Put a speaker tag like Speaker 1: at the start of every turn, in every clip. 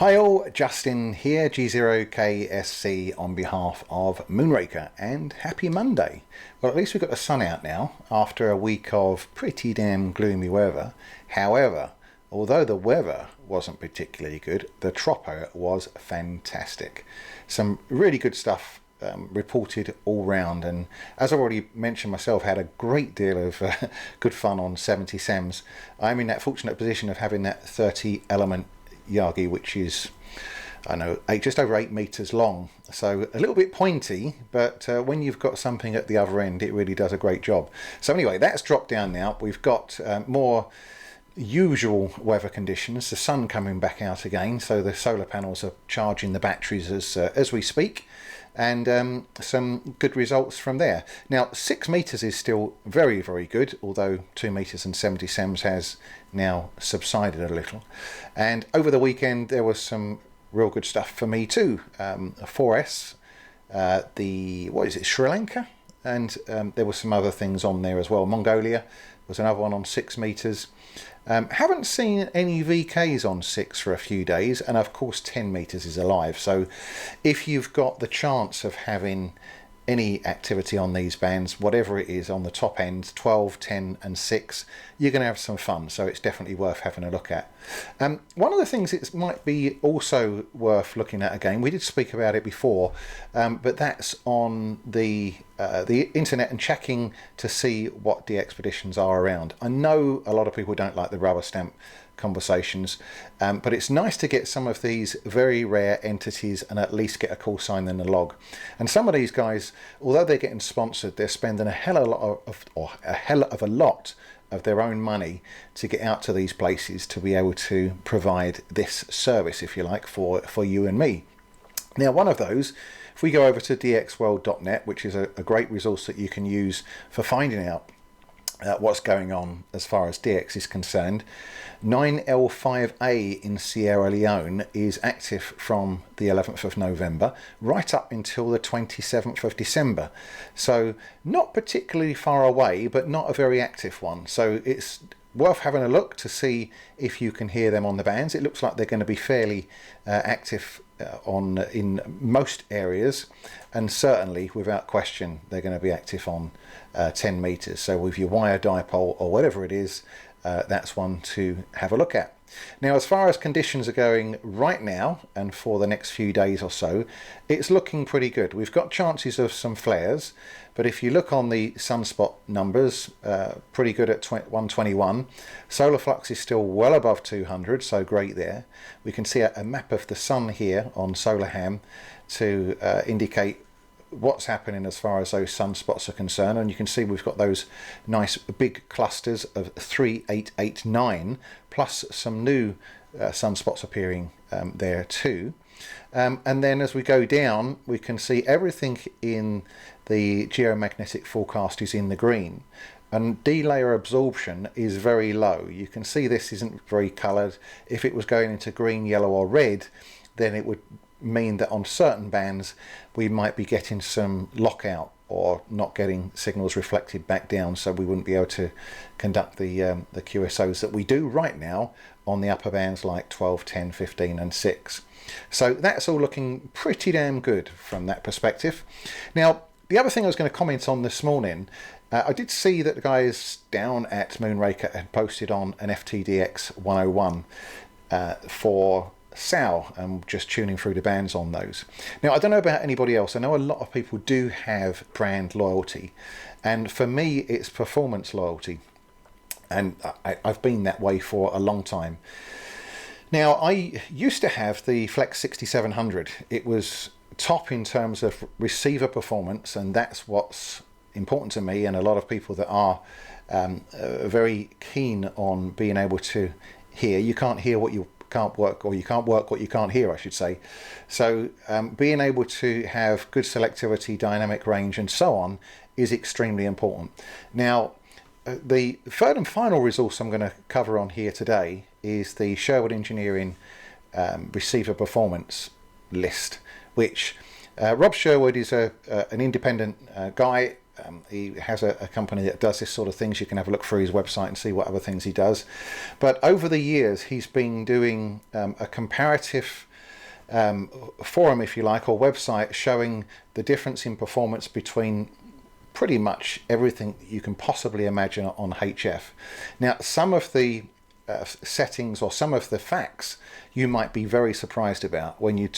Speaker 1: Hi all, Justin here, G0KSC on behalf of Moonraker, and happy Monday. Well, at least we've got the sun out now after a week of pretty damn gloomy weather. However, although the weather wasn't particularly good, the troppo was fantastic. Some really good stuff reported all round, and as I've already mentioned myself, had a great deal of good fun on 70 SEMs. I'm in that fortunate position of having that 30 element Yagi, which is, I know, just over 8 meters long, so a little bit pointy, but when you've got something at the other end, it really does a great job. So anyway, that's dropped down now. We've got more usual weather conditions, the sun coming back out again, so the solar panels are charging the batteries as we speak, and some good results from there. Now 6 meters is still very, very good, although 2 meters and 70 SEMs has now subsided a little. And over the weekend there was some real good stuff for me too. 4S, Sri Lanka, and there were some other things on there as well. Mongolia was another one on 6 meters. Haven't seen any VKs on 6 for a few days, and of course 10 meters is alive. So if you've got the chance of having any activity on these bands, whatever it is on the top end, 12, 10 and 6, you're going to have some fun, so it's definitely worth having a look at. One of the things it might be also worth looking at again, we did speak about it before, but that's on the internet and checking to see what the expeditions are around. I know a lot of people don't like the rubber stamp conversations, but it's nice to get some of these very rare entities and at least get a call sign and a log. And some of these guys, although they're getting sponsored, they're spending a hell of a lot of their own money to get out to these places to be able to provide this service, if you like, for you and me. Now, one of those, if we go over to dxworld.net, which is a great resource that you can use for finding out what's going on as far as DX is concerned, 9L5A in Sierra Leone is active from the 11th of November right up until the 27th of December. So not particularly far away, but not a very active one. So it's worth having a look to see if you can hear them on the bands. It looks like they're going to be fairly active in most areas, and certainly without question they're going to be active on 10 meters. So with your wire dipole or whatever it is, that's one to have a look at. Now, as far as conditions are going right now and for the next few days or so, it's looking pretty good. We've got chances of some flares, but if you look on the sunspot numbers, pretty good at 121. Solar flux is still well above 200, so great there. We can see a map of the sun here on SolarHam to indicate what's happening as far as those sunspots are concerned, and you can see we've got those nice big clusters of 3889 plus some new sunspots appearing there too. And then as we go down, we can see everything in the geomagnetic forecast is in the green, and D-layer absorption is very low. You can see this isn't very coloured. If it was going into green, yellow or red, then it would mean that on certain bands we might be getting some lockout or not getting signals reflected back down, so we wouldn't be able to conduct the QSOs that we do right now on the upper bands like 12, 10, 15 and 6. So that's all looking pretty damn good from that perspective. Now, the other thing I was going to comment on this morning, I did see that the guys down at Moonraker had posted on an FTDX 101 for SAO, and just tuning through the bands on those. Now, I don't know about anybody else. I know a lot of people do have brand loyalty, and for me it's performance loyalty, and I've been that way for a long time. Now, I used to have the Flex 6700. It was top in terms of receiver performance, and that's what's important to me and a lot of people that are very keen on being able to hear. You can't hear what you can't work, or you can't work what you can't hear, I should say. So being able to have good selectivity, dynamic range and so on is extremely important. Now, the third and final resource I'm going to cover on here today is the Sherwood Engineering receiver performance list, which Rob Sherwood is an independent guy. He has a company that does this sort of things. You can have a look through his website and see what other things he does. But over the years, he's been doing a comparative forum, if you like, or website showing the difference in performance between pretty much everything you can possibly imagine on HF. Now, some of the settings or some of the facts you might be very surprised about when you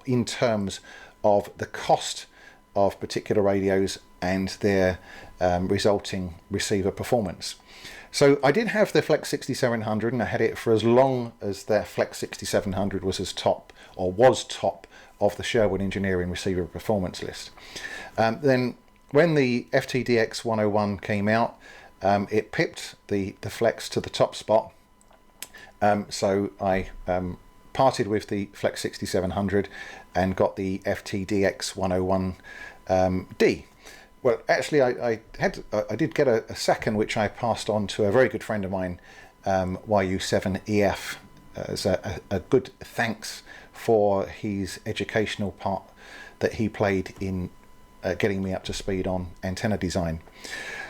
Speaker 1: in terms of the cost of particular radios and their resulting receiver performance. So I did have the Flex 6700, and I had it for as long as the Flex 6700 was top of the Sherwood Engineering receiver performance list. Then when the FTDX 101 came out, it pipped the Flex to the top spot. So I parted with the Flex 6700 and got the FTDX 101D. Well, actually, I did get a second, which I passed on to a very good friend of mine, YU7EF, as a good thanks for his educational part that he played in getting me up to speed on antenna design.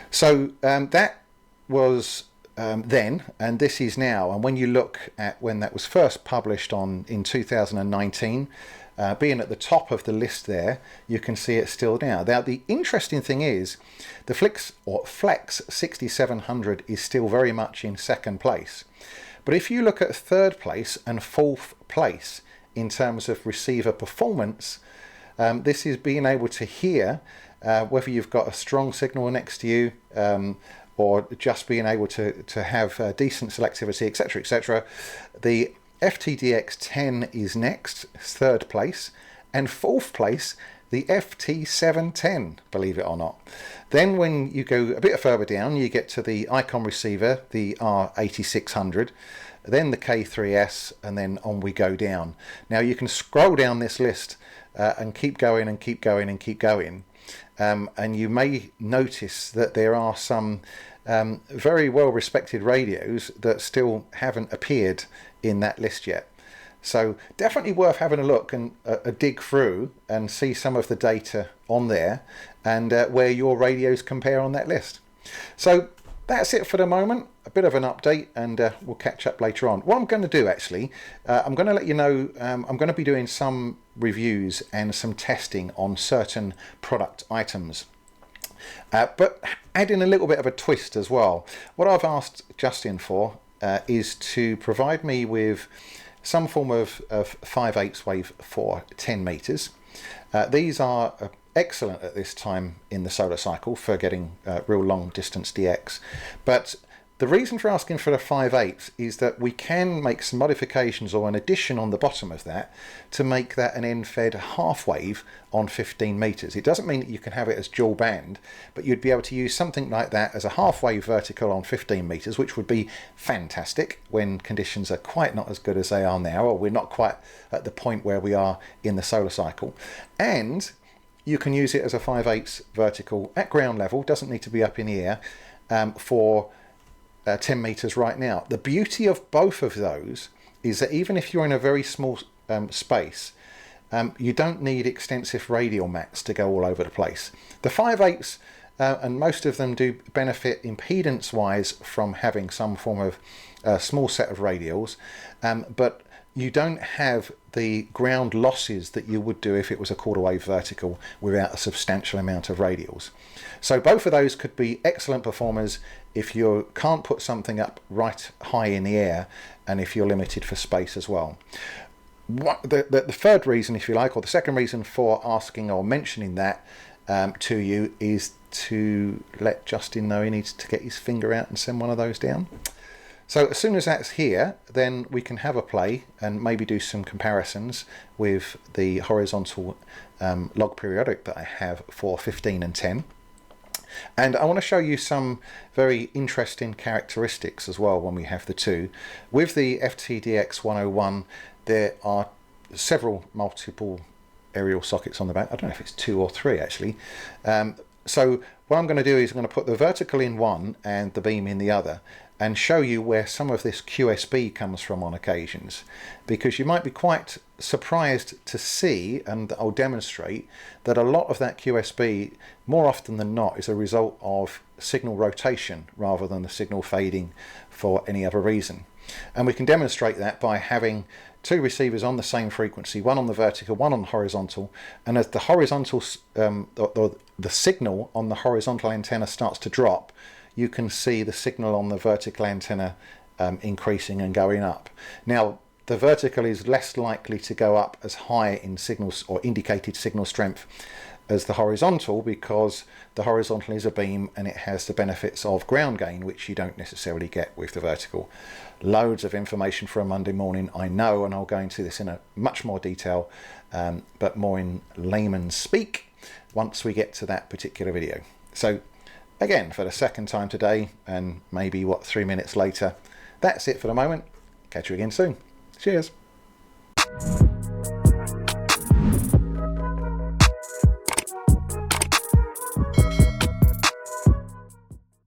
Speaker 1: So that was then, and this is now. And when you look at when that was first published in 2019, being at the top of the list there, you can see it still now. Now, the interesting thing is the Flex 6700 is still very much in second place. But if you look at third place and fourth place in terms of receiver performance, this is being able to hear whether you've got a strong signal next to you, or just being able to have decent selectivity, etc., etc. The FTDX 10 is next, third place, and fourth place, the FT710, believe it or not. Then when you go a bit further down, you get to the Icon receiver, the R8600, then the K3S, and then on we go down. Now you can scroll down this list and keep going and keep going and keep going. And you may notice that there are some very well respected radios that still haven't appeared in that list yet. So definitely worth having a look and a dig through and see some of the data on there and where your radios compare on that list. So that's it for the moment. A bit of an update, and we'll catch up later on. What I'm going to do, actually, I'm going to let you know I'm going to be doing some reviews and some testing on certain product items. But adding a little bit of a twist as well. What I've asked Justin for is to provide me with some form of 5/8 wave for 10 meters. These are excellent at this time in the solar cycle for getting real long distance DX. But the reason for asking for the 5/8 is that we can make some modifications or an addition on the bottom of that to make that an end-fed half wave on 15 meters. It doesn't mean that you can have it as dual band, but you'd be able to use something like that as a half wave vertical on 15 meters, which would be fantastic when conditions are quite not as good as they are now, or we're not quite at the point where we are in the solar cycle. And you can use it as a 5/8 vertical at ground level, doesn't need to be up in the air, for 10 meters right now. The beauty of both of those is that even if you're in a very small space, you don't need extensive radial mats to go all over the place. The 5/8, and most of them do benefit impedance wise from having some form of small set of radials, but you don't have the ground losses that you would do if it was a quarter wave vertical without a substantial amount of radials. So both of those could be excellent performers if you can't put something up right high in the air and if you're limited for space as well. The third reason, if you like, or the second reason for asking or mentioning that to you is to let Justin know he needs to get his finger out and send one of those down. So as soon as that's here, then we can have a play and maybe do some comparisons with the horizontal log periodic that I have for 15 and 10. And I want to show you some very interesting characteristics as well when we have the two. With the FTDX 101, there are several multiple aerial sockets on the back. I don't know if it's 2 or 3 actually. So what I'm going to do is I'm going to put the vertical in one and the beam in the other. and show you where some of this QSB comes from on occasions, because you might be quite surprised to see, and I'll demonstrate, that a lot of that QSB more often than not is a result of signal rotation rather than the signal fading for any other reason. And we can demonstrate that by having two receivers on the same frequency, one on the vertical, one on the horizontal, and as the horizontal or the signal on the horizontal antenna starts to drop, you can see the signal on the vertical antenna increasing and going up. Now, the vertical is less likely to go up as high in signals or indicated signal strength as the horizontal, because the horizontal is a beam and it has the benefits of ground gain, which you don't necessarily get with the vertical. Loads of information for a Monday morning, I know, and I'll go into this in a much more detail, but more in layman's speak once we get to that particular video. So again, for the second time today, and maybe 3 minutes later, that's it for the moment. Catch you again soon. Cheers.